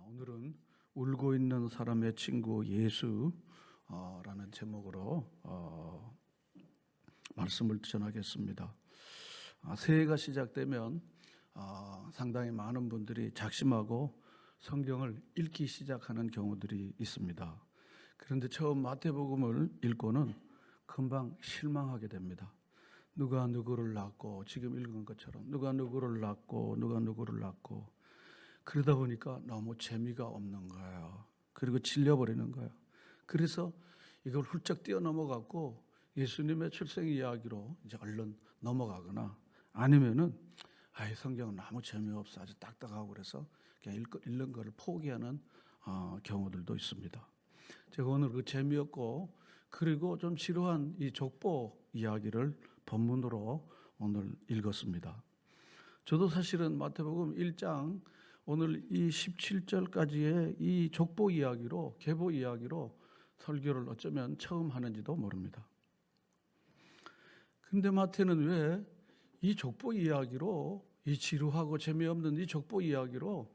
오늘은 울고 있는 사람의 친구 예수라는 제목으로 말씀을 전하겠습니다. 새해가 시작되면 상당히 많은 분들이 작심하고 성경을 읽기 시작하는 경우들이 있습니다. 그런데 처음 마태복음을 읽고는 금방 실망하게 됩니다. 누가 누구를 낳고, 지금 읽은 것처럼 누가 누구를 낳고 누가 누구를 낳고, 그러다 보니까 너무 재미가 없는 거예요. 그리고 질려버리는 거예요. 그래서 이걸 훌쩍 뛰어넘어갖고 예수님의 출생 이야기로 이제 얼른 넘어가거나, 아니면은 성경은 너무 재미없어, 아주 딱딱하고, 그래서 그냥 읽는 거를 포기하는 경우들도 있습니다. 제가 오늘 그 재미없고 그리고 좀 지루한 이 족보 이야기를 본문으로 오늘 읽었습니다. 저도 사실은 마태복음 1장 오늘 이 17절까지의 이 족보 이야기로, 계보 이야기로 설교를 어쩌면 처음 하는지도 모릅니다. 근데 마태는 왜 이 족보 이야기로, 이 지루하고 재미없는 이 족보 이야기로,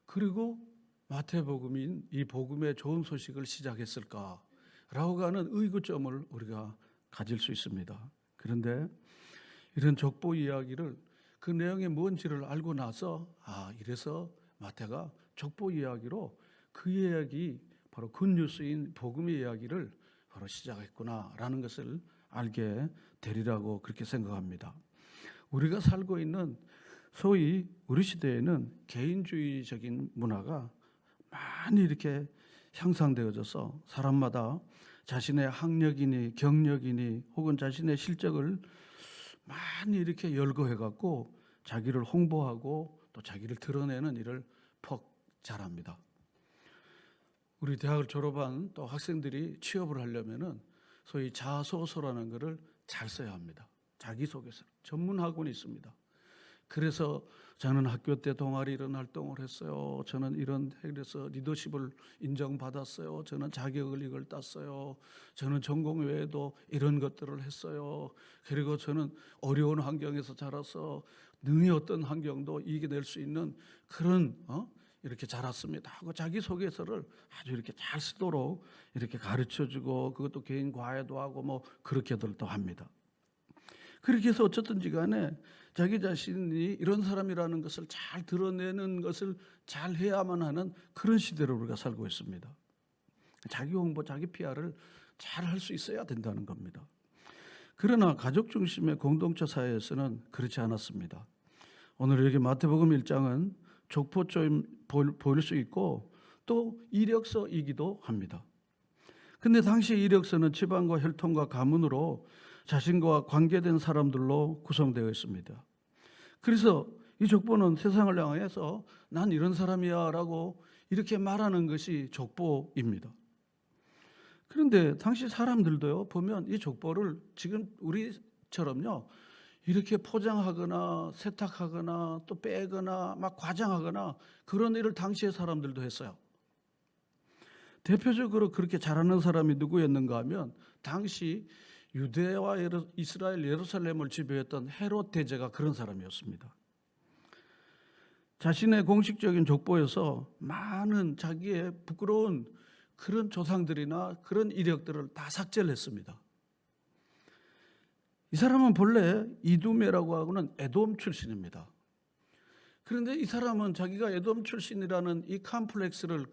그리고 마태복음인 이 복음의 좋은 소식을 시작했을까라고 하는 의구점을 우리가 가질 수 있습니다. 그런데 이런 족보 이야기를, 그 내용이 뭔지를 알고 나서 이래서 마태가 족보 이야기로 그 이야기, 바로 굿뉴스인 복음의 이야기를 바로 시작했구나라는 것을 알게 되리라고 그렇게 생각합니다. 우리가 살고 있는 소위 우리 시대에는 개인주의적인 문화가 많이 이렇게 향상되어져서 사람마다 자신의 학력이니 경력이니 혹은 자신의 실적을 많이 이렇게 열거해갖고 자기를 홍보하고 또 자기를 드러내는 일을 퍽 잘합니다. 우리 대학을 졸업한 또 학생들이 취업을 하려면은 소위 자소서라는 것을 잘 써야 합니다. 자기소개서, 전문 학원이 있습니다. 그래서 저는 학교 때 동아리 이런 활동을 했어요. 저는 이런 해서 리더십을 인정받았어요. 저는 자격을 이걸 땄어요. 저는 전공 외에도 이런 것들을 했어요. 그리고 저는 어려운 환경에서 자라서 능히 어떤 환경도 이겨낼 수 있는 그런 이렇게 자랐습니다 하고 자기소개서를 아주 이렇게 잘 쓰도록 이렇게 가르쳐주고, 그것도 개인 과외도 하고 뭐 그렇게들 또 합니다. 그렇게 해서 어쨌든지 간에 자기 자신이 이런 사람이라는 것을 잘 드러내는 것을 잘 해야만 하는 그런 시대로 우리가 살고 있습니다. 자기 홍보, 자기 PR을 잘 할 수 있어야 된다는 겁니다. 그러나 가족 중심의 공동체 사회에서는 그렇지 않았습니다. 오늘 여기 마태복음 1장은 족보처럼 보일 수 있고 또 이력서이기도 합니다. 근데 당시 이력서는 집안과 혈통과 가문으로 자신과 관계된 사람들로 구성되어 있습니다. 그래서 이 족보는 세상을 향해서 난 이런 사람이야 라고 이렇게 말하는 것이 족보입니다. 그런데 당시 사람들도요, 보면 이 족보를 지금 우리처럼요 이렇게 포장하거나 세탁하거나 또 빼거나 막 과장하거나 그런 일을 당시의 사람들도 했어요. 대표적으로 그렇게 잘하는 사람이 누구였는가 하면 당시 유대와 이스라엘 예루살렘을 지배했던 헤롯 대제가 그런 사람이었습니다. 자신의 공식적인 족보에서 많은 자기의 부끄러운 그런 조상들이나 그런 이력들을 다 삭제를 했습니다. 이 사람은 본래 이두메라고 하고는 에돔 출신입니다. 그런데 이 사람은 자기가 에돔 출신이라는 이 컴플렉스를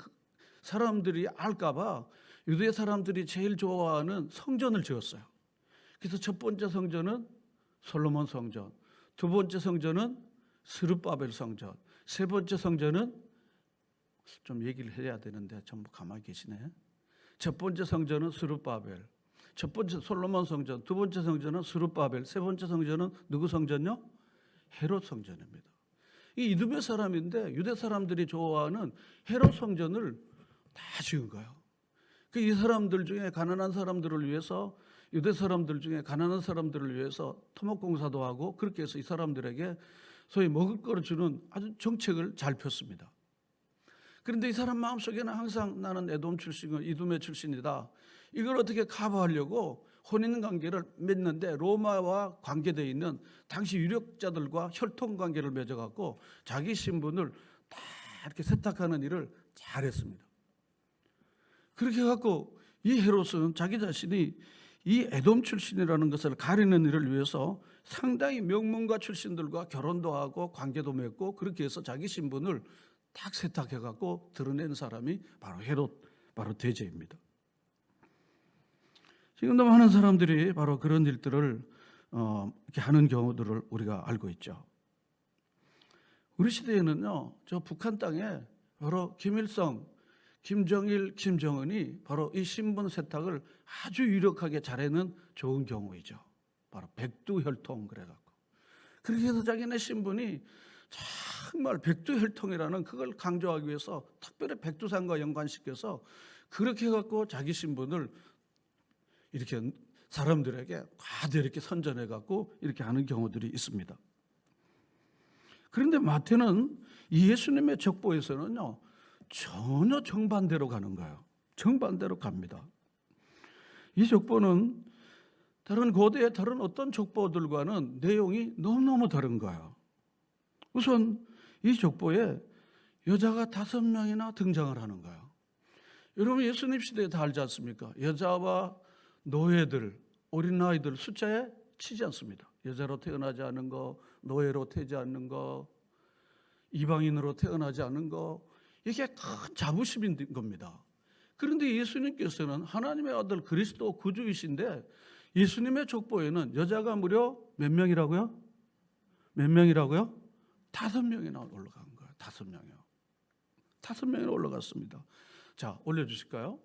사람들이 알까봐 유대 사람들이 제일 좋아하는 성전을 지었어요. 그래서 첫 번째 성전은 솔로몬 성전, 두 번째 성전은 스룹바벨 성전, 세 번째 성전은 좀 얘기를 해야 되는데 전부 가만히 계시네. 첫 번째 성전은 스룹바벨, 첫 번째 솔로몬 성전, 두 번째 성전은 스룹바벨, 세 번째 성전은 누구 성전요? 헤롯 성전입니다. 이 이두메 사람인데 유대 사람들이 좋아하는 헤롯 성전을 다 지은 거예요. 이 사람들 중에 가난한 사람들을 위해서, 유대 사람들 중에 가난한 사람들을 위해서 토목공사도 하고, 그렇게 해서 이 사람들에게 소위 먹을 거를 주는 아주 정책을 잘 폈습니다. 그런데 이 사람 마음속에는 항상 나는 에돔 출신이고 이두메 출신이다, 이걸 어떻게 커버하려고 혼인관계를 맺는데 로마와 관계되어 있는 당시 유력자들과 혈통관계를 맺어갖고 자기 신분을 다 이렇게 세탁하는 일을 잘했습니다. 그렇게 해갖고 이 헤롯은 자기 자신이 이 에돔 출신이라는 것을 가리는 일을 위해서 상당히 명문가 출신들과 결혼도 하고 관계도 맺고 그렇게 해서 자기 신분을 딱 세탁해갖고 드러낸 사람이 바로 헤롯, 바로 대제입니다. 지금도 많은 사람들이 바로 그런 일들을 이렇게 하는 경우들을 우리가 알고 있죠. 우리 시대에는요, 저 북한 땅에 바로 김일성, 김정일, 김정은이 바로 이 신분 세탁을 아주 유력하게 잘해는 좋은 경우이죠. 바로 백두혈통 그래갖고 그렇게 해서 자기네 신분이 정말 백두혈통이라는 그걸 강조하기 위해서 특별히 백두산과 연관시켜서 그렇게 해갖고 자기 신분을 이렇게 사람들에게 과대 이렇게 선전해갖고 이렇게 하는 경우들이 있습니다. 그런데 마태는 이 예수님의 족보에서는요, 전혀 정반대로 가는 거예요. 정반대로 갑니다. 이 족보는 다른 고대의 다른 어떤 족보들과는 내용이 너무너무 다른 거예요. 우선 이 족보에 여자가 5명이나 등장을 하는 거예요. 여러분 예수님 시대에 다 알지 않습니까? 여자와 노예들, 어린아이들 숫자에 치지 않습니다. 여자로 태어나지 않은 거, 노예로 태지 않는 거, 이방인으로 태어나지 않은 거, 이게 큰 자부심인 겁니다. 그런데 예수님께서는 하나님의 아들 그리스도 구주이신데 예수님의 족보에는 여자가 무려 몇 명이라고요? 몇 명이라고요? 5명이나 올라간 거예요. 5명이요. 5명이나 올라갔습니다. 자, 올려주실까요?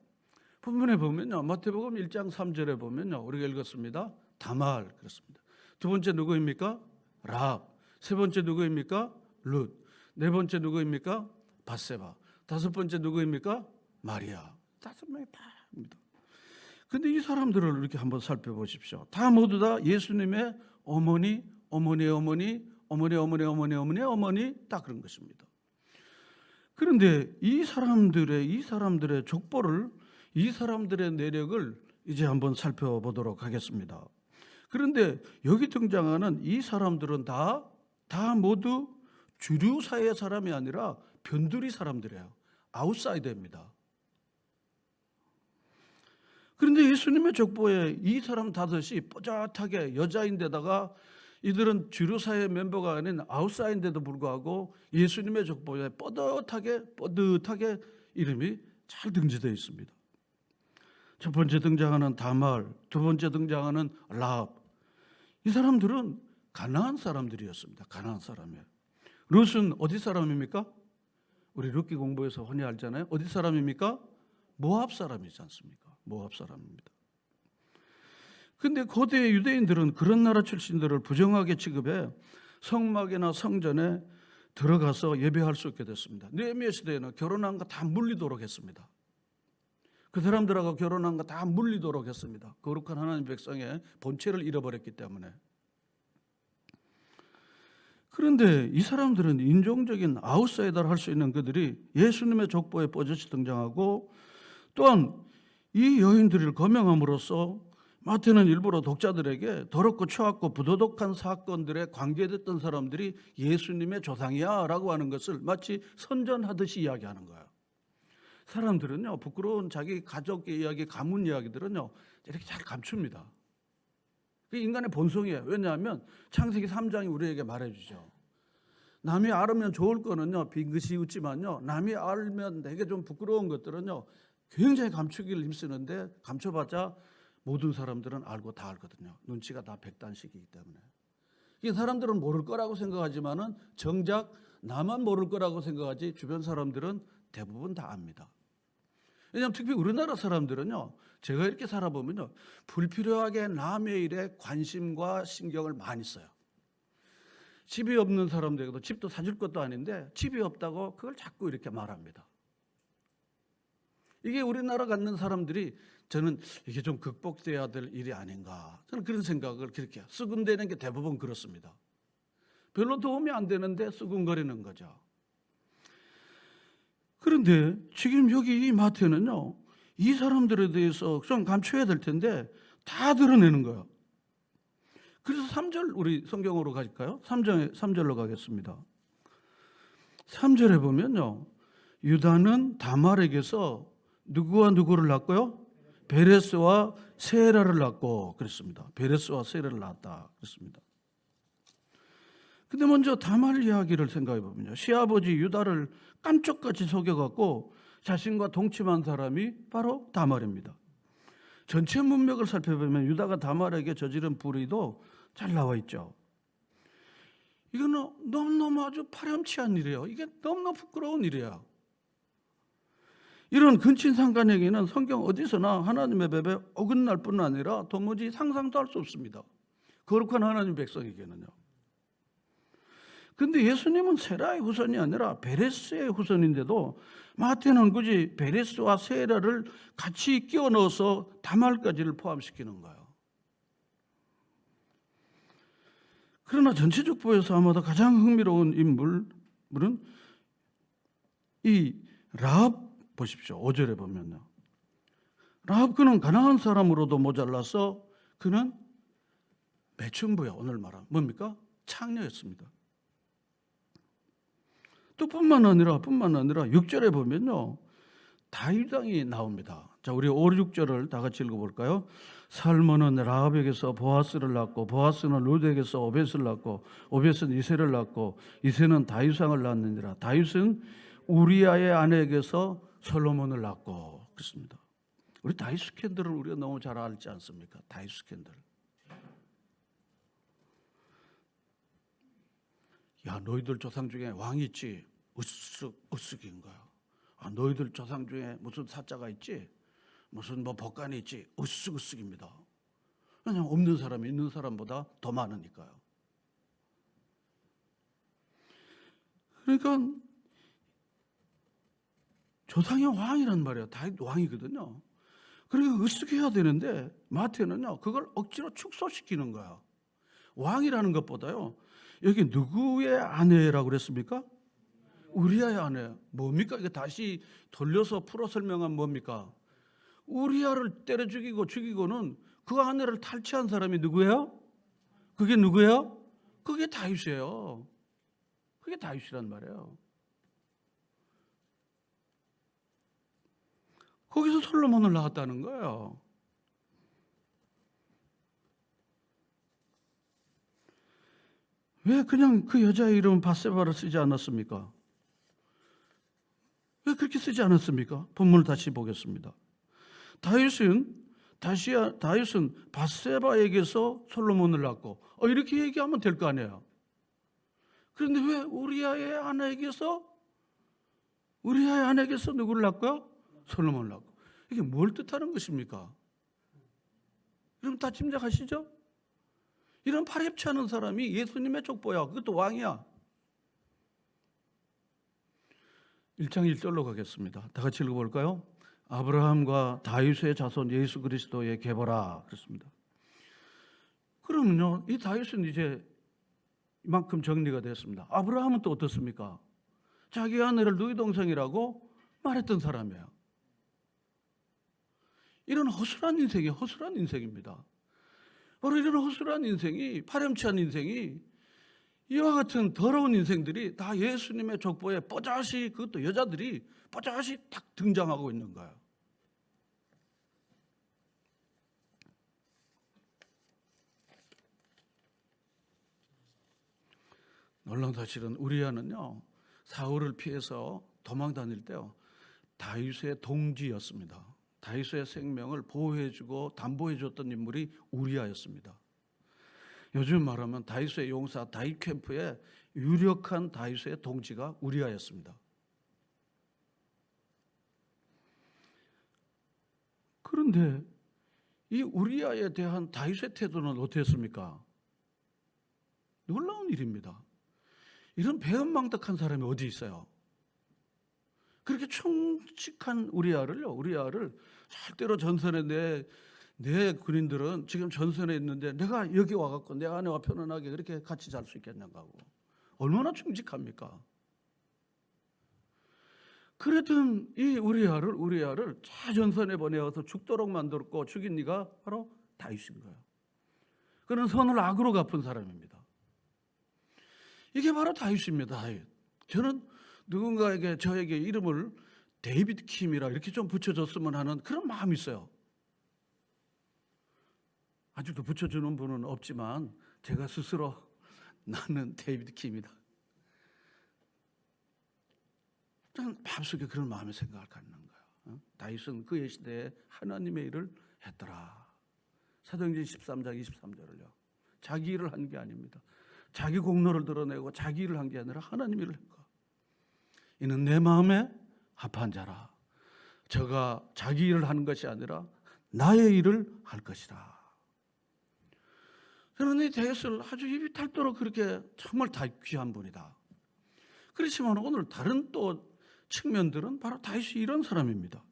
본문에 보면요, 마태복음 1장 3절에 보면요, 우리가 읽었습니다. 다말 그렇습니다. 두 번째 누구입니까? 라합. 세 번째 누구입니까? 룻. 네 번째 누구입니까? 밧세바. 다섯 번째 누구입니까? 마리아. 5명이 다입니다. 근데 이 사람들을 이렇게 한번 살펴보십시오. 다 모두 다 예수님의 어머니, 어머니의 어머니, 어머니의 어머니, 어머니의 어머니의 어머니 딱 그런 것입니다. 그런데 이 사람들의 족보를, 이 사람들의 내력을 이제 한번 살펴보도록 하겠습니다. 그런데 여기 등장하는 이 사람들은 다 모두 주류 사회의 사람이 아니라 변두리 사람들이에요. 아웃사이더입니다. 그런데 예수님의 족보에 이 사람 5이 뽀얗게 여자인데다가 이들은 주류 사회 멤버가 아닌 아웃사이더인데도 불구하고 예수님의 족보에 뻗듯하게 이름이 잘 등재되어 있습니다. 첫 번째 등장하는 다말, 두 번째 등장하는 라합. 이 사람들은 가나안 사람들이었습니다. 가나안 사람이에요. 룻은 어디 사람입니까? 우리 룻기 공부에서 흔히 알잖아요. 어디 사람입니까? 모압 사람이지 않습니까? 모압 사람입니다. 근데 고대 유대인들은 그런 나라 출신들을 부정하게 취급해 성막이나 성전에 들어가서 예배할 수 있게 됐습니다. 느헤미야 시대에는 결혼한 거 다 물리도록 했습니다. 그 사람들하고 결혼한 거 다 물리도록 했습니다. 거룩한 하나님 백성의 본체를 잃어버렸기 때문에. 그런데 이 사람들은 인종적인 아웃사이더를 할 수 있는 그들이 예수님의 족보에 뽀렷이 등장하고 또한 이 여인들을 거명함으로써 마태는 일부러 독자들에게 더럽고 추악고 부도덕한 사건들에 관계됐던 사람들이 예수님의 조상이야 라고 하는 것을 마치 선전하듯이 이야기하는 거예요. 사람들은요, 부끄러운 자기 가족의 이야기, 가문 이야기들은요, 이렇게 잘 감춥니다. 그게 인간의 본성이에요. 왜냐하면 창세기 3장이 우리에게 말해주죠. 남이 알으면 좋을 거는요, 빙긋이 웃지만요, 남이 알면 되게 좀 부끄러운 것들은요, 굉장히 감추기를 힘쓰는데 감춰봤자 모든 사람들은 알고 다 알거든요. 눈치가 다 백단식이기 때문에. 이 사람들은 모를 거라고 생각하지만은 정작 나만 모를 거라고 생각하지 주변 사람들은 대부분 다 압니다. 왜냐하면 특히 우리나라 사람들은요, 제가 이렇게 살아보면요, 불필요하게 남의 일에 관심과 신경을 많이 써요. 집이 없는 사람들에게도 집도 사줄 것도 아닌데 집이 없다고 그걸 자꾸 이렇게 말합니다. 이게 우리나라 갖는 사람들이 저는 이게 좀 극복돼야 될 일이 아닌가, 저는 그런 생각을 그렇게 해요. 쓰근대는 게 대부분 그렇습니다. 별로 도움이 안 되는데 쓰근거리는 거죠. 그런데 지금 여기 이 마태는요, 이 사람들에 대해서 좀 감춰야 될 텐데 다 드러내는 거예요. 그래서 3절 우리 성경으로 갈까요? 3절로 가겠습니다. 3절에 보면요, 유다는 다말에게서 누구와 누구를 낳고요? 베레스와 세라를 낳고 그랬습니다. 베레스와 세라를 낳았다 그랬습니다. 근데 먼저 다말 이야기를 생각해 보면요. 시아버지 유다를 깜짝같이 속여갖고 자신과 동침한 사람이 바로 다말입니다. 전체 문맥을 살펴보면 유다가 다말에게 저지른 불의도 잘 나와 있죠. 이거는 너무너무 아주 파렴치한 일이에요. 이게 너무너무 부끄러운 일이야. 이런 근친상간에게는 성경 어디서나 하나님의 법에 어긋날 뿐 아니라 도무지 상상도 할 수 없습니다. 거룩한 하나님 백성에게는요. 근데 예수님은 세라의 후손이 아니라 베레스의 후손인데도 마태는 굳이 베레스와 세라를 같이 끼워 넣어서 다말까지를 포함시키는 거예요. 그러나 전체 족보에서 아마도 가장 흥미로운 인물은 이 라합 보십시오. 5절에 보면요. 라합 그는 가난한 사람으로도 모자라서 그는 매춘부야. 오늘 말한 뭡니까? 창녀였습니다. 또 뿐만 아니라 6절에 보면요. 다윗 왕이 나옵니다. 자, 우리 5, 6절을 다 같이 읽어볼까요? 살몬은 라합에게서 보아스를 낳고 보아스는 룻에게서 오벳을 낳고 오벳은 이새를 낳고 이새는 다윗 왕을 낳느니라. 다윗은 우리아의 아내에게서 솔로몬을 낳고 그렇습니다. 우리 다윗 스캔들을 우리가 너무 잘 알지 않습니까? 다윗 스캔들. 야, 너희들 조상 중에 왕이 있지? 으쓱인 거야. 아, 너희들 조상 중에 무슨 사자가 있지? 무슨 뭐 법관이 있지? 으쓱입니다. 왜냐하면 없는 사람이 있는 사람보다 더 많으니까요. 그러니까 조상의 왕이란 말이에요. 다윗 왕이거든요. 그러니까 으쓱해야 되는데 마태는요 그걸 억지로 축소시키는 거야. 왕이라는 것보다요 여기 누구의 아내라고 그랬습니까? 우리아의 아내. 뭡니까? 이게 다시 돌려서 풀어 설명하면 뭡니까? 우리아를 때려 죽이고는 그 아내를 탈취한 사람이 누구예요? 그게 누구예요? 그게 다윗이에요. 그게 다윗이란 말이에요. 거기서 솔로몬을 낳았다는 거예요. 왜 그냥 그 여자의 이름 바세바를 쓰지 않았습니까? 왜 그렇게 쓰지 않았습니까? 본문을 다시 보겠습니다. 다윗은 바세바에게서 솔로몬을 낳고 이렇게 얘기하면 될 거 아니에요. 그런데 왜 우리아의 아내에게서 누구를 낳고요? 솔로몬을 낳고. 이게 뭘 뜻하는 것입니까? 여러분 다 짐작하시죠? 이런 파렴치 않은 사람이 예수님의 족보야. 그것도 왕이야. 1장 1절로 가겠습니다. 다 같이 읽어볼까요? 아브라함과 다윗의 자손 예수 그리스도의 계보라 그렇습니다. 그러면요, 이 다윗은 이제 이만큼 정리가 됐습니다. 아브라함은 또 어떻습니까? 자기 아내를 누이 동생이라고 말했던 사람이에요. 이런 허술한 인생입니다. 바로 이런 허술한 인생이, 파렴치한 인생이, 이와 같은 더러운 인생들이 다 예수님의 족보에 뽀자시, 그것도 여자들이 뽀자시 딱 등장하고 있는 거예요. 놀라운 사실은 우리아는요, 사울을 피해서 도망 다닐 때요, 다윗의 동지였습니다. 다윗의 생명을 보호해주고 담보해줬던 인물이 우리아였습니다. 요즘 말하면 다윗의 용사 다윗 캠프의 유력한 다윗의 동지가 우리아였습니다. 그런데 이 우리아에 대한 다윗의 태도는 어땠습니까? 놀라운 일입니다. 이런 배은망덕한 사람이 어디 있어요? 그렇게 충직한 우리아를 절대로 전선에 내 군인들은 지금 전선에 있는데 내가 여기 와갖고 내 아내와 편안하게 그렇게 같이 잘 수 있겠는가 하고 얼마나 충직합니까? 그랬던 이 우리아를 전선에 보내어서 죽도록 만들었고 죽인 이가 바로 다윗인 거예요. 그는 선을 악으로 갚은 사람입니다. 이게 바로 다윗입니다. 다윗. 저는 누군가에게 저에게 이름을 데이비드 킴이라 이렇게 좀 붙여줬으면 하는 그런 마음이 있어요. 아직도 붙여주는 분은 없지만 제가 스스로 나는 데이비드 킴이다. 저는 마음속에 그런 마음의 생각을 갖는 거예요. 다윗은 그의 시대에 하나님의 일을 했더라. 사도행전 13장 23절을요. 자기 일을 한 게 아닙니다. 자기 공로를 드러내고 자기 일을 한 게 아니라 하나님 일을 한 거. 이는 내 마음에 합한 자라. 저가 자기 일을 하는 것이 아니라 나의 일을 할 것이라. 저는 이 다윗을 아주 입이 닳도록 그렇게 정말 다 귀한 분이다. 그렇지만 오늘 다른 또 측면들은 바로 다윗이 이런 사람입니다.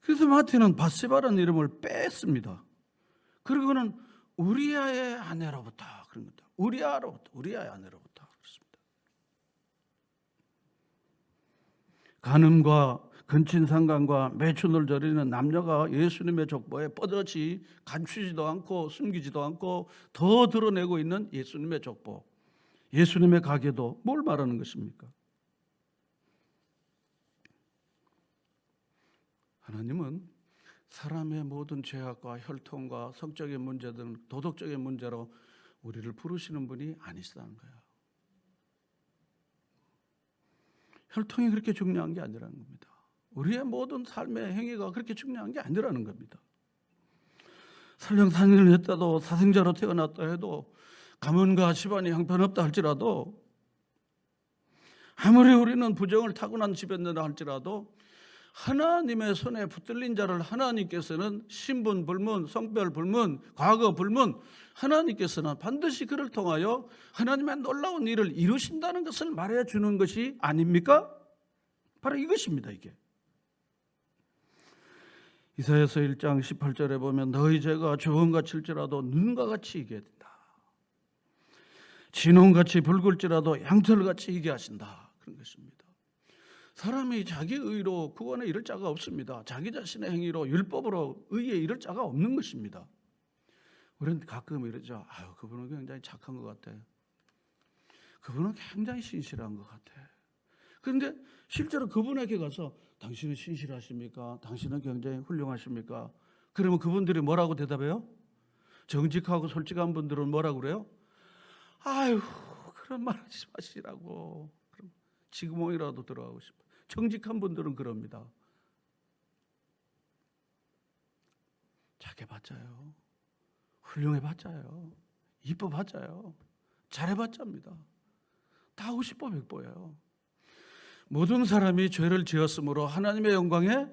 그래서 마태는 밧세바라는 이름을 뺐습니다. 그리고는 우리아의 아내로부터 그런 겁니다. 우리아의 아내로부터 그렇습니다. 간음과 근친상간과 매춘을 저리는 남녀가 예수님의 족보에 뻗어지 감추지도 않고 숨기지도 않고 더 드러내고 있는 예수님의 족보, 예수님의 가계도 뭘 말하는 것입니까? 하나님은 사람의 모든 죄악과 혈통과 성적인 문제 등 도덕적인 문제로 우리를 부르시는 분이 아니시다는 거예요. 혈통이 그렇게 중요한 게 아니라는 겁니다. 우리의 모든 삶의 행위가 그렇게 중요한 게 아니라는 겁니다. 설령 상인을 했다도 사생자로 태어났다 해도 가문과 집안이 형편없다 할지라도 아무리 우리는 부정을 타고난 집였느라 할지라도 하나님의 손에 붙들린 자를 하나님께서는 신분 불문, 성별 불문, 과거 불문 하나님께서는 반드시 그를 통하여 하나님의 놀라운 일을 이루신다는 것을 말해주는 것이 아닙니까? 바로 이것입니다. 이게 이사야서 1장 18절에 보면 너희 죄가 주홍같일지라도 눈과 같이 이게 된다. 진홍같이 붉을지라도 양털같이 이게 하신다. 그런 것입니다. 사람이 자기 의로 구원에 이를 자가 없습니다. 자기 자신의 행위로 율법으로 의에 이를 자가 없는 것입니다. 우리는 가끔 이러죠. 그분은 굉장히 착한 것 같아. 그분은 굉장히 신실한 것 같아. 그런데 실제로 그분에게 가서 당신은 신실하십니까? 당신은 굉장히 훌륭하십니까? 그러면 그분들이 뭐라고 대답해요? 정직하고 솔직한 분들은 뭐라고 그래요? 아유, 그런 말 하지 마시라고. 그럼 지구멍이라도 들어가고 싶어. 정직한 분들은 그럽니다. 착해봤자요. 훌륭해봤자요. 이뻐봤자요. 잘해봤자입니다. 다 50보 100보예요. 모든 사람이 죄를 지었으므로 하나님의 영광에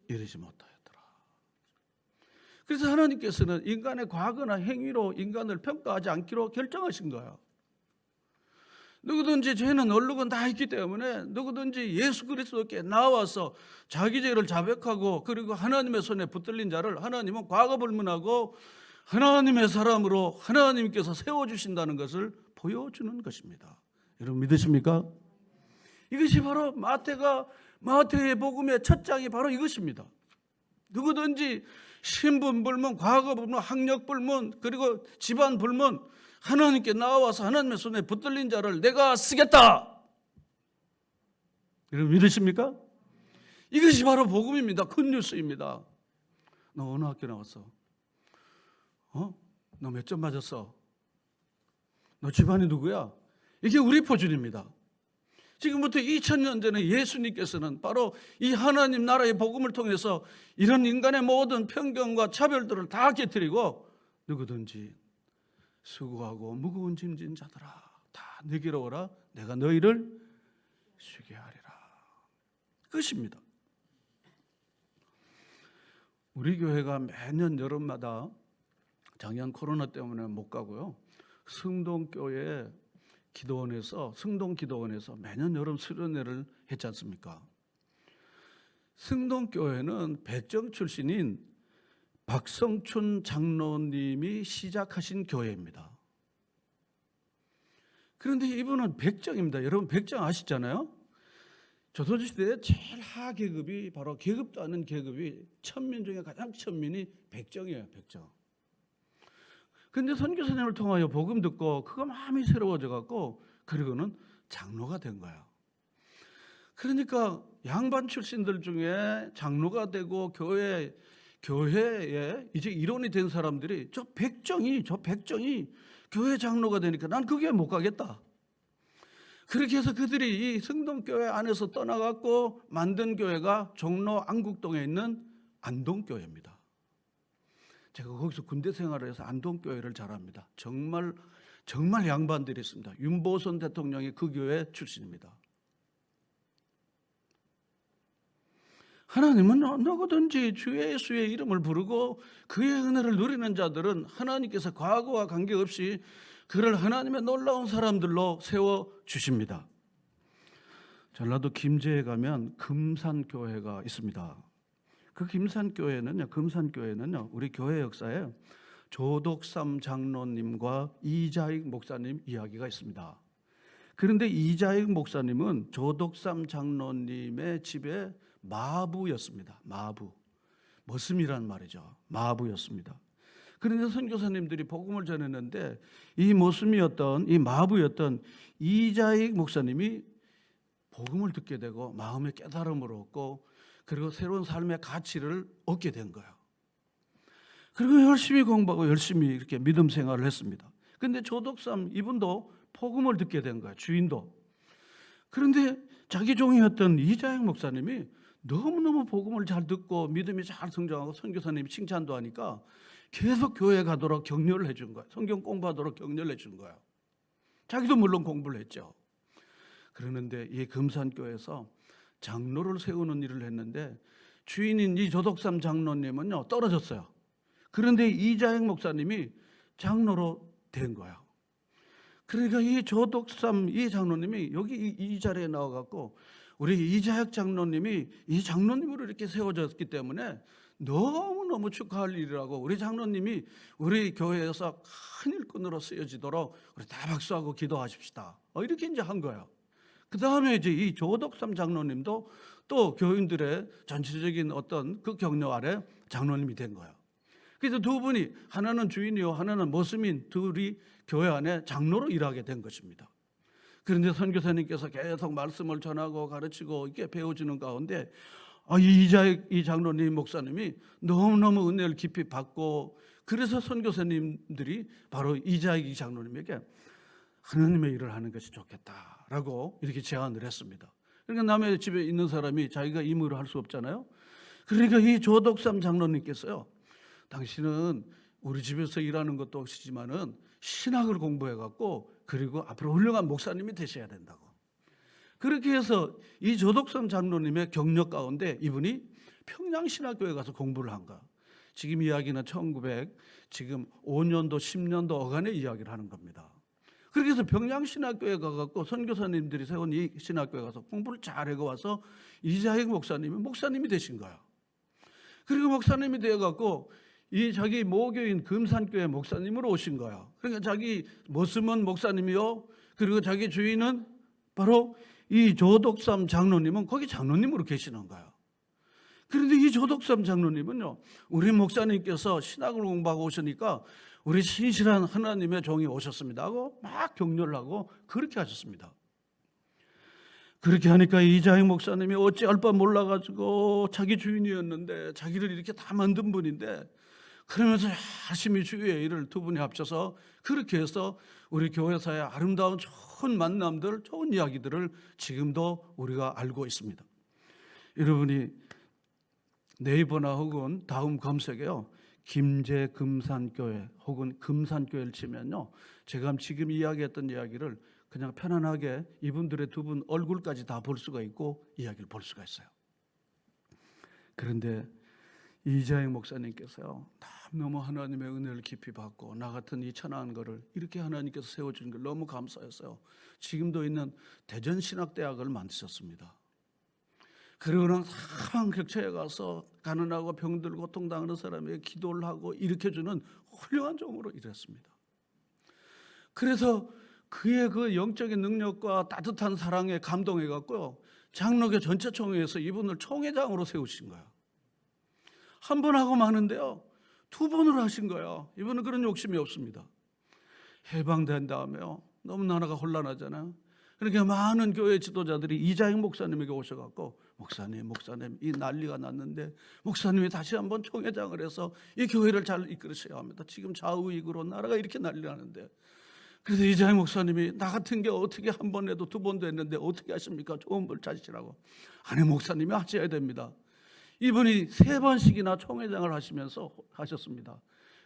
이르지 못하였더라. 그래서 하나님께서는 인간의 과거나 행위로 인간을 평가하지 않기로 결정하신 거예요. 누구든지 죄는 얼룩은 다 있기 때문에 누구든지 예수 그리스도께 나와서 자기 죄를 자백하고 그리고 하나님의 손에 붙들린 자를 하나님은 과거 불문하고 하나님의 사람으로 하나님께서 세워주신다는 것을 보여주는 것입니다. 여러분 믿으십니까? 이것이 바로 마태의 복음의 첫 장이 바로 이것입니다. 누구든지 신분 불문, 과거 불문, 학력 불문, 그리고 집안 불문 하나님께 나와서 하나님의 손에 붙들린 자를 내가 쓰겠다. 여러분 믿으십니까? 이것이 바로 복음입니다. 굿뉴스입니다. 너 어느 학교 나왔어? 너 몇 점 맞았어? 너 집안이 누구야? 이게 우리 표준입니다. 지금부터 2000년 전에 예수님께서는 바로 이 하나님 나라의 복음을 통해서 이런 인간의 모든 편견과 차별들을 다 깨뜨리고 누구든지 수고하고 무거운 짐진 자들아 다 내게로 오라 내가 너희를 쉬게 하리라. 그것입니다. 우리 교회가 매년 여름마다 작년 코로나 때문에 못 가고요. 승동교회 승동기도원에서 매년 여름 수련회를 했지 않습니까? 승동교회는 백정 출신인 박성춘 장로님이 시작하신 교회입니다. 그런데 이분은 백정입니다. 여러분 백정 아시잖아요? 조선시대에 제일 하계급이 바로 계급도 않는 계급이 천민 중에 가장 천민이 백정이에요. 백정. 근데 선교사님을 통하여 복음 듣고 그거 마음이 새로워져 갖고 그리고는 장로가 된 거야. 그러니까 양반 출신들 중에 장로가 되고 교회에 이제 일원이 된 사람들이 저 백정이 교회 장로가 되니까 난 그 교회 못 가겠다. 그렇게 해서 그들이 이 성동교회 안에서 떠나갖고 만든 교회가 종로 안국동에 있는 안동교회입니다. 제가 거기서 군대 생활을 해서 안동교회를 잘 압니다. 정말 양반들이 있습니다. 윤보선 대통령이 그 교회 출신입니다. 하나님은 누구든지 주 예수의 이름을 부르고 그의 은혜를 누리는 자들은 하나님께서 과거와 관계없이 그를 하나님의 놀라운 사람들로 세워주십니다. 전라도 김제에 가면 금산교회가 있습니다. 그 금산교회는요 우리 교회 역사에 조덕삼 장로님과 이자익 목사님 이야기가 있습니다. 그런데 이자익 목사님은 조덕삼 장로님의 집에 마부였습니다. 머슴이란 말이죠. 마부였습니다. 그런데 선교사님들이 복음을 전했는데 이 마부였던 이자익 목사님이 복음을 듣게 되고 마음의 깨달음을 얻고 그리고 새로운 삶의 가치를 얻게 된 거예요. 그리고 열심히 공부하고 열심히 이렇게 믿음 생활을 했습니다. 그런데 조덕삼 이분도 복음을 듣게 된 거예요. 주인도. 그런데 자기 종이었던 이자익 목사님이 너무너무 복음을 잘 듣고 믿음이 잘 성장하고 선교사님이 칭찬도 하니까 계속 교회 가도록 격려를 해준 거예요. 성경 공부하도록 격려를 해준 거예요. 자기도 물론 공부를 했죠. 그러는데 이 금산교회에서 장로를 세우는 일을 했는데 주인인 이 조덕삼 장로님은요 떨어졌어요. 그런데 이자익 목사님이 장로로 된 거예요. 그러니까 이 조덕삼 이 장로님이 여기 이 자리에 나와갖고 우리 이자익 장로님이 이 장로님으로 이렇게 세워졌기 때문에 너무너무 축하할 일이라고 우리 장로님이 우리 교회에서 큰 일꾼으로 쓰여지도록 우리 다 박수하고 기도하십시다. 이렇게 이제 한 거예요. 그 다음에 이제 이 조덕삼 장로님도 또 교인들의 전체적인 어떤 그 격려 아래 장로님이 된 거예요. 그래서 두 분이 하나는 주인이요 하나는 모습인 둘이 교회 안에 장로로 일하게 된 것입니다. 그런데 선교사님께서 계속 말씀을 전하고 가르치고 이렇게 배워주는 가운데 이 장로님 목사님이 너무너무 은혜를 깊이 받고 그래서 선교사님들이 바로 이자익 이 장로님에게 하나님의 일을 하는 것이 좋겠다라고 이렇게 제안을 했습니다. 그러니까 남의 집에 있는 사람이 자기가 임무를 할 수 없잖아요. 그러니까 이 조덕삼 장로님께서요, 당신은 우리 집에서 일하는 것도 없이지만은 신학을 공부해갖고 그리고 앞으로 훌륭한 목사님이 되셔야 된다고. 그렇게 해서 이 조덕삼 장로님의 격려 가운데 이분이 평양신학교에 가서 공부를 한 거야. 지금 이야기는 1900 5년도 10년도 어간의 이야기를 하는 겁니다. 그렇게 해서 평양신학교에 가갖고 선교사님들이 세운 이 신학교에 가서 공부를 잘하고 와서 이자익 목사님이 되신 거야. 그리고 목사님이 되어갖고 이 자기 모교인 금산교회 목사님으로 오신 거야. 그러니까 자기 모습은 목사님이요. 그리고 자기 주인은 바로 이 조덕삼 장로님은 거기 장로님으로 계시는 거야. 그런데 이 조덕삼 장로님은요, 우리 목사님께서 신학을 공부하고 오시니까 우리 신실한 하나님의 종이 오셨습니다 하고 막 격려를 하고 그렇게 하셨습니다. 그렇게 하니까 이자익 목사님이 어찌할 바 몰라가지고 자기 주인이었는데 자기를 이렇게 다 만든 분인데 그러면서 열심히 주의 일을 두 분이 합쳐서 그렇게 해서 우리 교회사의 아름다운 좋은 만남들, 좋은 이야기들을 지금도 우리가 알고 있습니다. 여러분이 네이버나 혹은 다음 검색에요, 김제 금산교회 혹은 금산교회를 치면요, 제가 지금 이야기했던 이야기를 그냥 편안하게 이분들의 두 분 얼굴까지 다 볼 수가 있고 이야기를 볼 수가 있어요. 그런데 이자익 목사님께서요, 너무 하나님의 은혜를 깊이 받고 나 같은 이 천한 거를 이렇게 하나님께서 세워주신 걸 너무 감사했어요. 지금도 있는 대전신학대학을 만드셨습니다. 그리고는 사망 격처에 가서 가난하고 병들고 고통당하는 사람에게 기도를 하고 일으켜주는 훌륭한 종으로 일했습니다. 그래서 그의 그 영적인 능력과 따뜻한 사랑에 감동해갖고요, 장로교 전체 총회에서 이분을 총회장으로 세우신 거예요. 한 번 하고 마는데요, 두 번으로 하신 거예요. 이분은 그런 욕심이 없습니다. 해방된 다음에요, 너무 나라가 혼란하잖아요. 그러니까 많은 교회 지도자들이 이자익 목사님에게 오셔갖고 목사님 이 난리가 났는데 목사님이 다시 한번 총회장을 해서 이 교회를 잘 이끌으셔야 합니다. 지금 좌우익으로 나라가 이렇게 난리 나는데. 그래서 이자익 목사님이 나 같은 게 어떻게 한 번 해도 두 번도 했는데 어떻게 하십니까? 좋은 분 찾으시라고. 아니 목사님이 하셔야 됩니다. 이분이 3번씩이나 총회장을 하시면서 하셨습니다.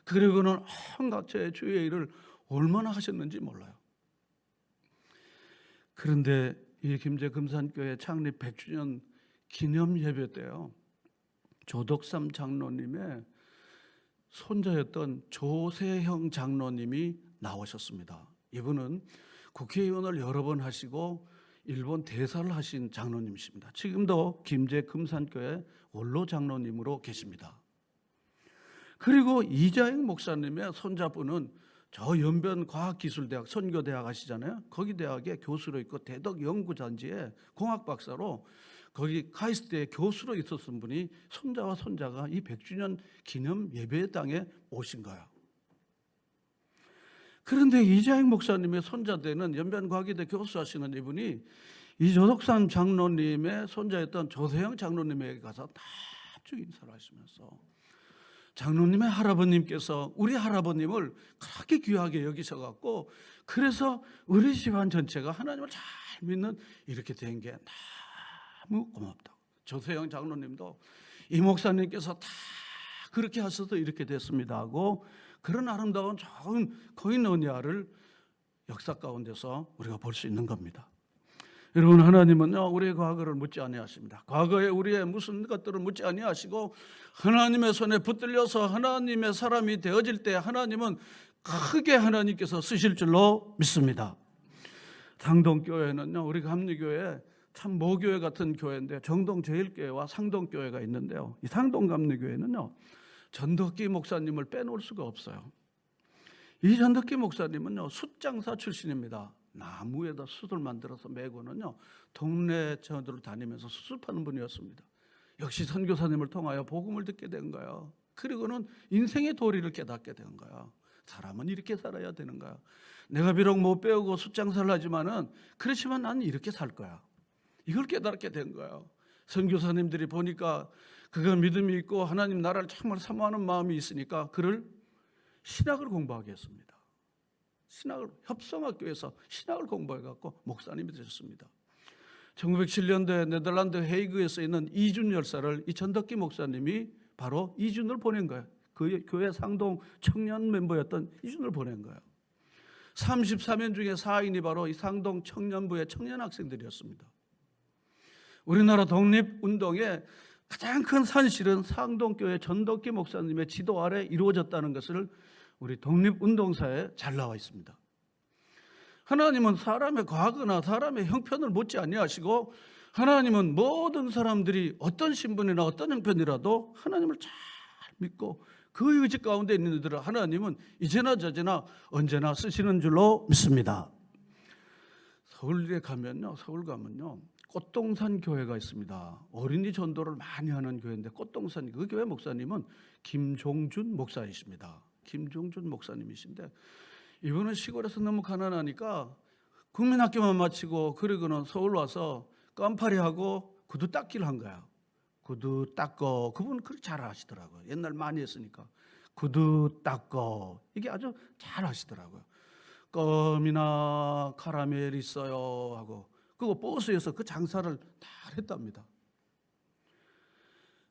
그리고는 온갖 주의 일을 얼마나 하셨는지 몰라요. 그런데 이 김제 금산교회 창립 100주년 기념 예배 때요, 조덕삼 장로님의 손자였던 조세형 장로님이 나오셨습니다. 이분은 국회의원을 여러 번 하시고 일본 대사를 하신 장로님이십니다. 지금도 김제 금산교회 원로 장로님으로 계십니다. 그리고 이자익 목사님의 손자분은 저 연변과학기술대학 선교대학 아시잖아요. 거기 대학에 교수로 있고 대덕연구단지에 공학박사로 거기 카이스트에 교수로 있었던 분이 손자와 손자가 이 100주년 기념 예배당에 오신 거예요. 그런데 이자익 목사님의 손자되는 연변과학의대 교수하시는 이분이 이 조덕삼 장로님의 손자였던 조세형 장로님에게 가서 납죽 인사를 하시면서 장로님의 할아버님께서 우리 할아버님을 그렇게 귀하게 여기셔갖고 그래서 우리 집안 전체가 하나님을 잘 믿는 이렇게 된 게 너무 고맙다고. 조세형 장로님도 이 목사님께서 다 그렇게 하셔서 이렇게 됐습니다 하고 그런 아름다운 좋은 코인노니아를 역사 가운데서 우리가 볼 수 있는 겁니다. 여러분, 하나님은요 우리의 과거를 묻지 아니하십니다. 과거에 우리의 무슨 것들을 묻지 아니하시고 하나님의 손에 붙들려서 하나님의 사람이 되어질 때 하나님은 크게 하나님께서 쓰실 줄로 믿습니다. 상동교회는요, 우리 감리교회 참 모교회 같은 교회인데 정동제일교회와 상동교회가 있는데요, 이 상동감리교회는요 전덕기 목사님을 빼놓을 수가 없어요. 이 전덕기 목사님은요 숯장사 출신입니다. 나무에다 숯을 만들어서 메고는요 동네 전도를 다니면서 숯을 파는 분이었습니다. 역시 선교사님을 통하여 복음을 듣게 된 거예요. 그리고는 인생의 도리를 깨닫게 된 거예요. 사람은 이렇게 살아야 되는 거야. 내가 비록 못 배우고 숯장사를 하지만은 그렇지만 나는 이렇게 살 거야. 이걸 깨닫게 된 거예요. 선교사님들이 보니까 그가 믿음이 있고 하나님 나라를 정말 사모하는 마음이 있으니까 그를 신학을 공부하게 했습니다. 신학을 협성학교에서 신학을 공부해갖고 목사님이 되셨습니다. 1907년도에 네덜란드 헤이그에서 있는 이준 열사를 이 전덕기 목사님이 바로 이준을 보낸 거예요. 그 교회 상동 청년 멤버였던 이준을 보낸 거예요. 34명 중에 4인이 바로 이 상동 청년부의 청년 학생들이었습니다. 우리나라 독립운동의 가장 큰 산실은 상동교회 전덕기 목사님의 지도 아래 이루어졌다는 것을 우리 독립운동사에 잘 나와 있습니다. 하나님은 사람의 과거나 사람의 형편을 묻지 아니하시고 하나님은 모든 사람들이 어떤 신분이나 어떤 형편이라도 하나님을 잘 믿고 그 의지 가운데 있는 이들을 하나님은 이제나 저제나 언제나 쓰시는 줄로 믿습니다. 서울 가면요 꽃동산 교회가 있습니다. 어린이 전도를 많이 하는 교회인데 꽃동산 그 교회 목사님은 김종준 목사이십니다. 김종준 목사님이신데 이분은 시골에서 너무 가난하니까 국민학교만 마치고 그리고는 서울 와서 깜파리하고 구두 닦기를 한 거야. 구두 닦고 그분 그렇게 잘 하시더라고요. 옛날 많이 했으니까 구두 닦고 이게 아주 잘 하시더라고요. 껌이나 카라멜 있어요 하고 그거 버스에서 그 장사를 다 했답니다.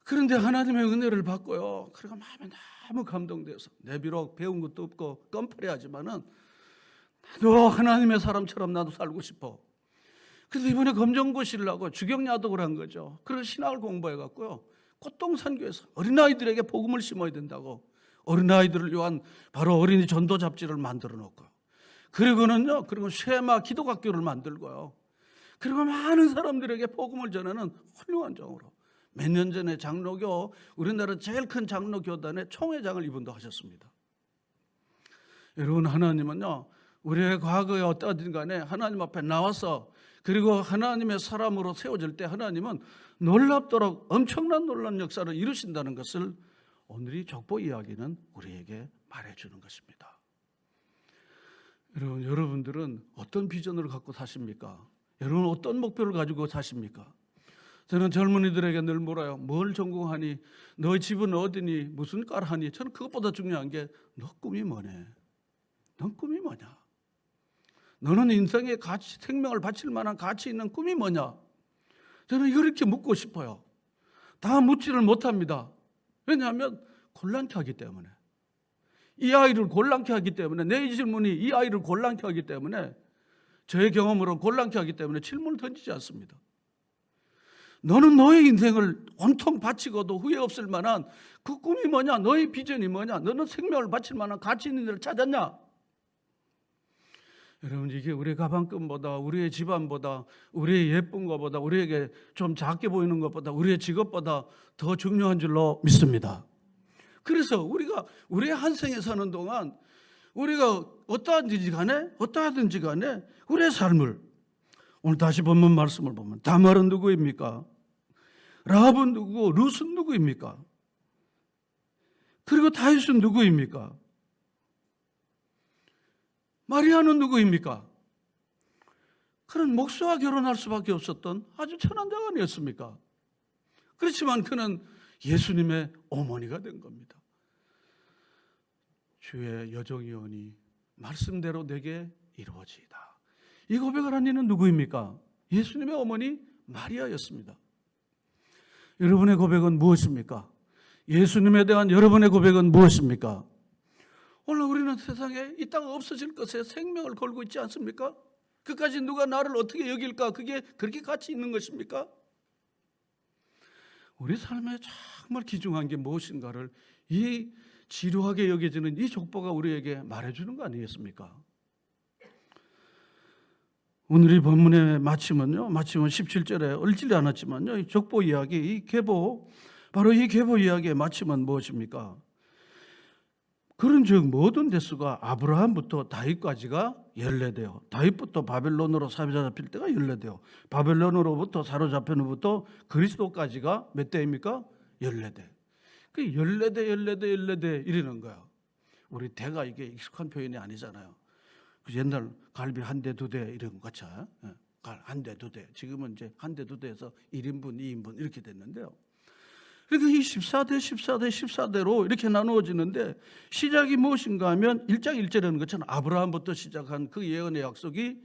그런데 하나님의 은혜를 받고요. 그리고 마음에 너무 감동돼서 내 비록 배운 것도 없고 껌파리 하지만은 나도 하나님의 사람처럼 나도 살고 싶어. 그래서 이번에 검정고시를 주경야독을 한 거죠. 그래서 신학을 공부해갖고요. 꽃동산교에서 어린아이들에게 복음을 심어야 된다고 어린아이들을 위한 바로 어린이 전도 잡지를 만들어 놓고요. 그리고 쉐마 기독학교를 만들고요. 그리고 많은 사람들에게 복음을 전하는 훌륭한 종으로 몇 년 전에 장로교 우리나라 제일 큰 장로교단의 총회장을 이분도 하셨습니다. 여러분, 하나님은요 우리의 과거에 어떠하든 간에 하나님 앞에 나와서 그리고 하나님의 사람으로 세워질 때 하나님은 놀랍도록 엄청난 놀라운 역사를 이루신다는 것을 오늘 이 족보 이야기는 우리에게 말해주는 것입니다. 여러분들은 어떤 비전을 갖고 사십니까? 여러분 어떤 목표를 가지고 사십니까? 저는 젊은이들에게 늘 물어요. 뭘 전공하니? 너희 집은 어디니? 무슨 과를 하니? 저는 그것보다 중요한 게 너 꿈이 뭐네? 넌 꿈이 뭐냐? 너는 인생의 가치, 생명을 바칠 만한 가치 있는 꿈이 뭐냐? 저는 이렇게 묻고 싶어요. 다 묻지를 못합니다. 왜냐하면 곤란케 하기 때문에. 이 아이를 곤란케 하기 때문에, 내 질문이 이 아이를 곤란케 하기 때문에, 저의 경험으로 곤란케 하기 때문에 질문을 던지지 않습니다. 너는 너의 인생을 온통 바치고도 후회 없을 만한 그 꿈이 뭐냐? 너의 비전이 뭐냐? 너는 생명을 바칠 만한 가치 있는 일을 찾았냐? 여러분, 이게 우리의 가방끈보다, 우리의 집안보다, 우리의 예쁜 것보다, 우리에게 좀 작게 보이는 것보다, 우리의 직업보다 더 중요한 줄로 믿습니다. 그래서 우리가 우리의 한 생에 사는 동안 우리가 어떠하든지 간에 우리의 삶을, 오늘 다시 본문 말씀을 보면 다말은 누구입니까? 라합은 누구고 룻은 누구입니까? 그리고 다윗은 누구입니까? 마리아는 누구입니까? 그는 목수와 결혼할 수밖에 없었던 아주 천한 자간이었습니까? 그렇지만 그는 예수님의 어머니가 된 겁니다. 주의 여정이오니 말씀대로 내게 이루어지이다. 이 고백을 한 이는 누구입니까? 예수님의 어머니 마리아였습니다. 여러분의 고백은 무엇입니까? 예수님에 대한 여러분의 고백은 무엇입니까? 오늘 우리는 세상에 이 땅 없어질 것에 생명을 걸고 있지 않습니까? 그까지 누가 나를 어떻게 여길까? 그게 그렇게 가치 있는 것입니까? 우리 삶에 정말 귀중한 게 무엇인가를 이 지루하게 여겨지는 이 족보가 우리에게 말해주는 거 아니겠습니까? 오늘 이 본문의 마침은 17절에 얼지지 않았지만요, 이 족보 이야기, 이 계보, 바로 이 계보 이야기의 마침은 무엇입니까? 그런즉 모든 대수가 아브라함부터 다윗까지가 연례되어, 다윗부터 바벨론으로 사로잡힐 때가 연례되어, 바벨론으로부터 사로잡힌 후부터 그리스도까지가 몇 대입니까? 연례대. 그 연례대 이러는 거야. 우리 대가 이게 익숙한 표현이 아니잖아요. 옛날 갈비 한 대, 두 대 이런 거 같이 한 대, 두 대. 지금은 이제 한 대, 두 대에서 1인분, 2인분 이렇게 됐는데요. 그러니까 이 14대로 이렇게 나누어지는데 시작이 무엇인가 하면 1장 1절에는 것처럼 아브라함부터 시작한 그 예언의 약속이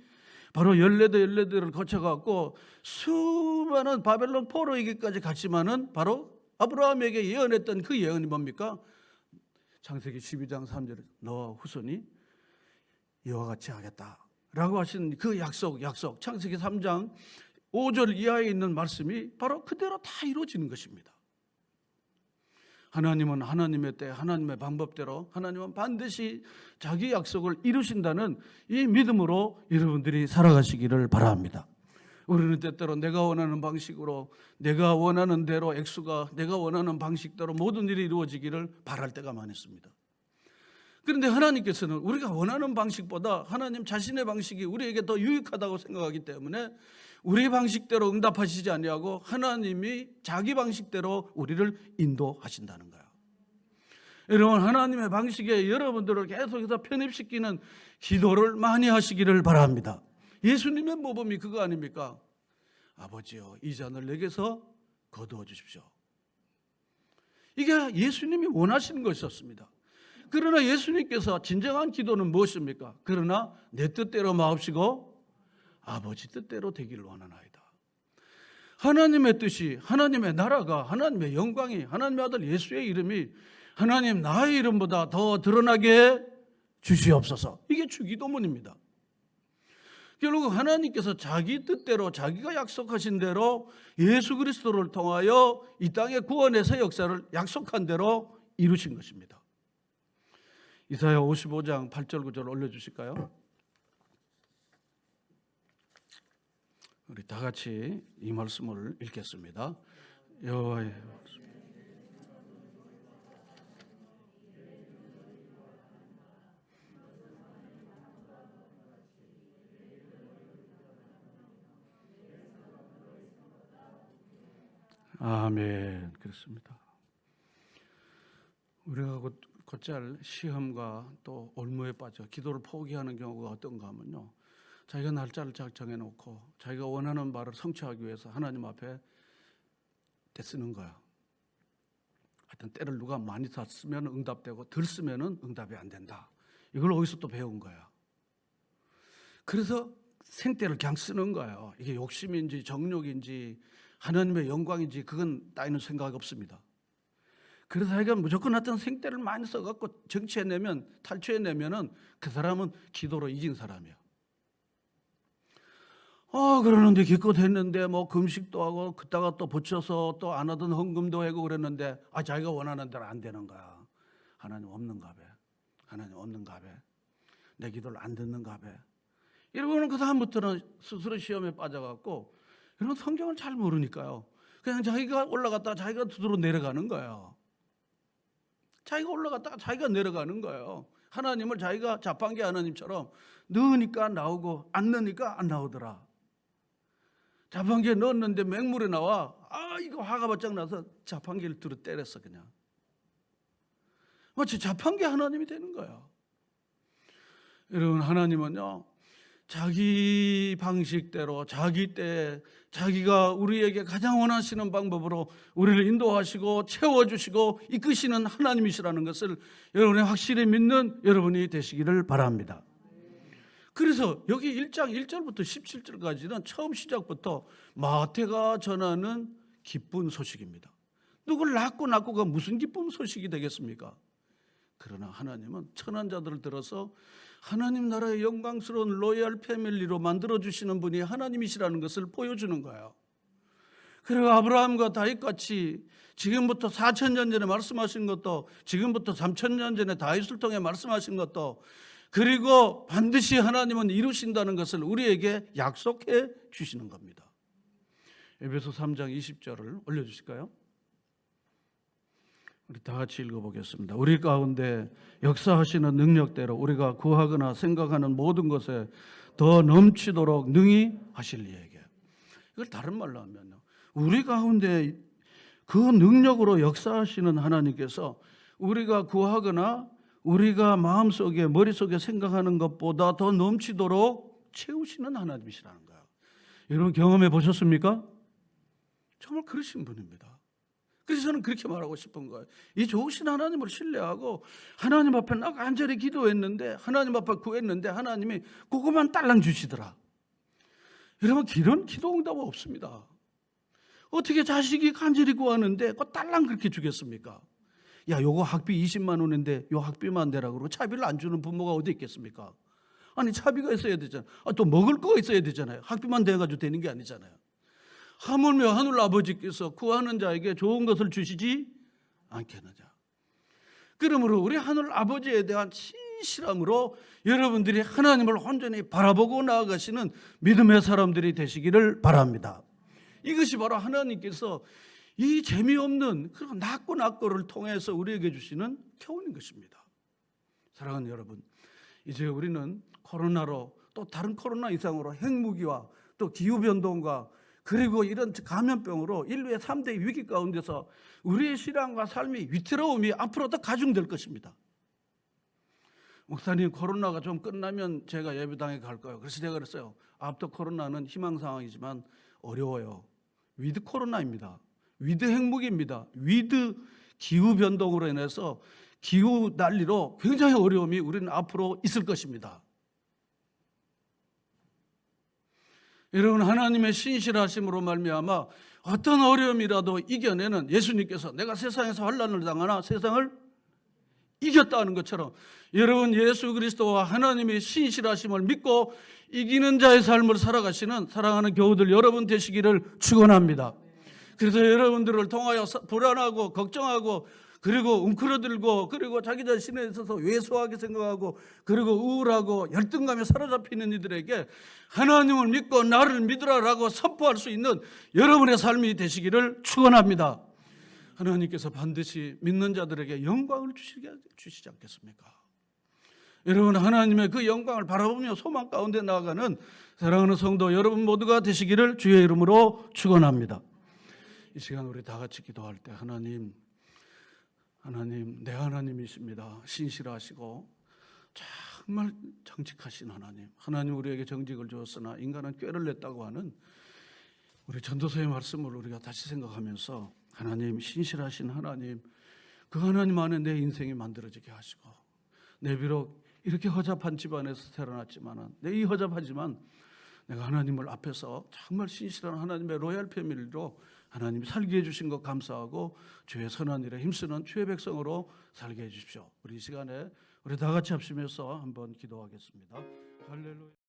바로 연례대를 거쳐갖고 수많은 바벨론 포로이기까지 갔지만은 바로 아브라함에게 예언했던 그 예언이 뭡니까? 창세기 12장 3절에 너와 후손이 이와 같이 하겠다라고 하신 그 약속 창세기 3장 5절 이하에 있는 말씀이 바로 그대로 다 이루어지는 것입니다. 하나님은 하나님의 때 하나님의 방법대로 하나님은 반드시 자기 약속을 이루신다는 이 믿음으로 여러분들이 살아가시기를 바랍니다. 우리는 때때로 내가 원하는 방식으로 내가 원하는 대로 액수가 내가 원하는 방식대로 모든 일이 이루어지기를 바랄 때가 많습니다. 그런데 하나님께서는 우리가 원하는 방식보다 하나님 자신의 방식이 우리에게 더 유익하다고 생각하기 때문에 우리 방식대로 응답하시지 아니하고 하나님이 자기 방식대로 우리를 인도하신다는 거예요. 여러분, 하나님의 방식에 여러분들을 계속해서 편입시키는 기도를 많이 하시기를 바랍니다. 예수님의 모범이 그거 아닙니까? 아버지여, 이 잔을 내게서 거두어 주십시오. 이게 예수님이 원하시는 것이었습니다. 그러나 예수님께서 진정한 기도는 무엇입니까? 그러나 내 뜻대로 마옵시고 아버지 뜻대로 되기를 원하나이다. 하나님의 뜻이, 하나님의 나라가, 하나님의 영광이, 하나님의 아들 예수의 이름이 하나님 나의 이름보다 더 드러나게 주시옵소서. 이게 주기도문입니다. 결국 하나님께서 자기 뜻대로 자기가 약속하신 대로 예수 그리스도를 통하여 이 땅의 구원의 새 역사를 약속한 대로 이루신 것입니다. 이사야 55장 8절 9절 올려주실까요? 우리 다 같이 이 말씀을 읽겠습니다. 여호와의 아멘. 그렇습니다. 우리가 곧잘 시험과 또 올무에 빠져 기도를 포기하는 경우가 어떤가 하면요, 자기가 날짜를 작정해 놓고 자기가 원하는 바를 성취하기 위해서 하나님 앞에 대쓰는 거야. 하여튼 때를 누가 많이 쓰면 응답되고 덜 쓰면 응답이 안 된다. 이걸 어디서 또 배운 거야. 그래서 생때를 그냥 쓰는 거예요. 이게 욕심인지 정욕인지 하나님의 영광인지 그건 따위는 생각 없습니다. 그래서 자기가 무조건 어떤 생때를 많이 써갖고 정치해내면 탈취해내면은 그 사람은 기도로 이긴 사람이야. 그러는데 기껏 했는데 뭐 금식도 하고 그따가 또 붙여서 또 안 하던 헌금도 하고 그랬는데 자기가 원하는 대로 안 되는 거야. 하나님 없는가 봐. 하나님 없는가 봐. 내 기도를 안 듣는가 봐. 이러고는 그 다음부터는 스스로 시험에 빠져갖고 이런 성경을 잘 모르니까요. 그냥 자기가 올라갔다가 자기가 두드러 내려가는 거예요. 자기가 올라갔다가 자기가 내려가는 거예요. 하나님을 자기가 자판기 하나님처럼 넣으니까 나오고 안 넣으니까 안 나오더라. 자판기에 넣었는데 맹물에 나와. 이거 화가 바짝 나서 자판기를 들어 때렸어 그냥. 마치 자판기 하나님이 되는 거야. 여러분, 하나님은요 자기 방식대로 자기 때 자기가 우리에게 가장 원하시는 방법으로 우리를 인도하시고 채워주시고 이끄시는 하나님이시라는 것을 여러분이 확실히 믿는 여러분이 되시기를 바랍니다. 그래서 여기 1장 1절부터 17절까지는 처음 시작부터 마태가 전하는 기쁜 소식입니다. 누굴 낳고가 무슨 기쁜 소식이 되겠습니까? 그러나 하나님은 천한 자들을 들어서 하나님 나라의 영광스러운 로얄 패밀리로 만들어주시는 분이 하나님이시라는 것을 보여주는 거예요. 그리고 아브라함과 다윗같이 지금부터 4,000년 전에 말씀하신 것도 지금부터 3,000년 전에 다윗을 통해 말씀하신 것도 그리고 반드시 하나님은 이루신다는 것을 우리에게 약속해 주시는 겁니다. 에베소 3장 20절을 올려주실까요? 우리 다 같이 읽어보겠습니다. 우리 가운데 역사하시는 능력대로 우리가 구하거나 생각하는 모든 것에 더 넘치도록 능히 하실 이에게. 이걸 다른 말로 하면요, 우리 가운데 그 능력으로 역사하시는 하나님께서 우리가 구하거나 우리가 마음속에 머릿속에 생각하는 것보다 더 넘치도록 채우시는 하나님이시라는 거예요. 여러분 경험해 보셨습니까? 정말 그러신 분입니다. 그래서 저는 그렇게 말하고 싶은 거예요. 이 좋으신 하나님을 신뢰하고 하나님 앞에 나 간절히 기도했는데 하나님 앞에 구했는데 하나님이 그것만 딸랑 주시더라. 여러분 기도 응답 없습니다. 어떻게 자식이 간절히 구하는데 그 딸랑 그렇게 주겠습니까? 요거 학비 20만 원인데 요 학비만 내라고 그러고 차비를 안 주는 부모가 어디 있겠습니까? 아니 차비가 있어야 되잖아요. 또 먹을 거가 있어야 되잖아요. 학비만 돼가지고 되는 게 아니잖아요. 하물며 하늘 아버지께서 구하는 자에게 좋은 것을 주시지 않겠느냐. 그러므로 우리 하늘 아버지에 대한 신실함으로 여러분들이 하나님을 온전히 바라보고 나아가시는 믿음의 사람들이 되시기를 바랍니다. 이것이 바로 하나님께서 이 재미없는 그런 낙고를 통해서 우리에게 주시는 교훈인 것입니다. 사랑하는 여러분, 이제 우리는 코로나로 또 다른 코로나 이상으로 핵무기와 또 기후변동과 그리고 이런 감염병으로 인류의 3대 위기 가운데서 우리의 신앙과 삶이 위태로움이 앞으로 더 가중될 것입니다. 목사님, 코로나가 좀 끝나면 제가 예배당에 갈 거예요. 그래서 제가 그랬어요. 앞터 코로나는 희망 상황이지만 어려워요. 위드 코로나입니다. 위드 핵무기입니다. 위드 기후변동으로 인해서 기후 난리로 굉장히 어려움이 우리는 앞으로 있을 것입니다. 여러분, 하나님의 신실하심으로 말미암아 어떤 어려움이라도 이겨내는 예수님께서 내가 세상에서 환난을 당하나 세상을 이겼다는 것처럼 여러분 예수 그리스도와 하나님의 신실하심을 믿고 이기는 자의 삶을 살아가시는 사랑하는 교우들 여러분 되시기를 축원합니다. 그래서 여러분들을 통하여 불안하고 걱정하고 그리고 웅크러들고 그리고 자기 자신에 있어서 왜소하게 생각하고 그리고 우울하고 열등감에 사로잡히는 이들에게 하나님을 믿고 나를 믿으라라고 선포할 수 있는 여러분의 삶이 되시기를 축원합니다. 하나님께서 반드시 믿는 자들에게 영광을 주시지 않겠습니까? 여러분, 하나님의 그 영광을 바라보며 소망 가운데 나아가는 사랑하는 성도 여러분 모두가 되시기를 주의 이름으로 축원합니다. 이 시간 우리 다 같이 기도할 때 하나님 내 하나님이십니다. 신실하시고 정말 정직하신 하나님, 하나님 우리에게 정직을 주었으나 인간은 꾀를 냈다고 하는 우리 전도서의 말씀을 우리가 다시 생각하면서 하나님, 신실하신 하나님, 그 하나님 안에 내 인생이 만들어지게 하시고, 내 비록 이렇게 허잡한 집안에서 태어났지만, 내 이 허잡하지만 내가 하나님을 앞에서 정말 신실한 하나님의 로얄 패밀리로 하나님이 살게 해주신 것 감사하고 주의 선한 일에 힘쓰는 주의 백성으로 살게 해주십시오. 우리 이 시간에 우리 다 같이 합심해서 한번 기도하겠습니다. 할렐루야.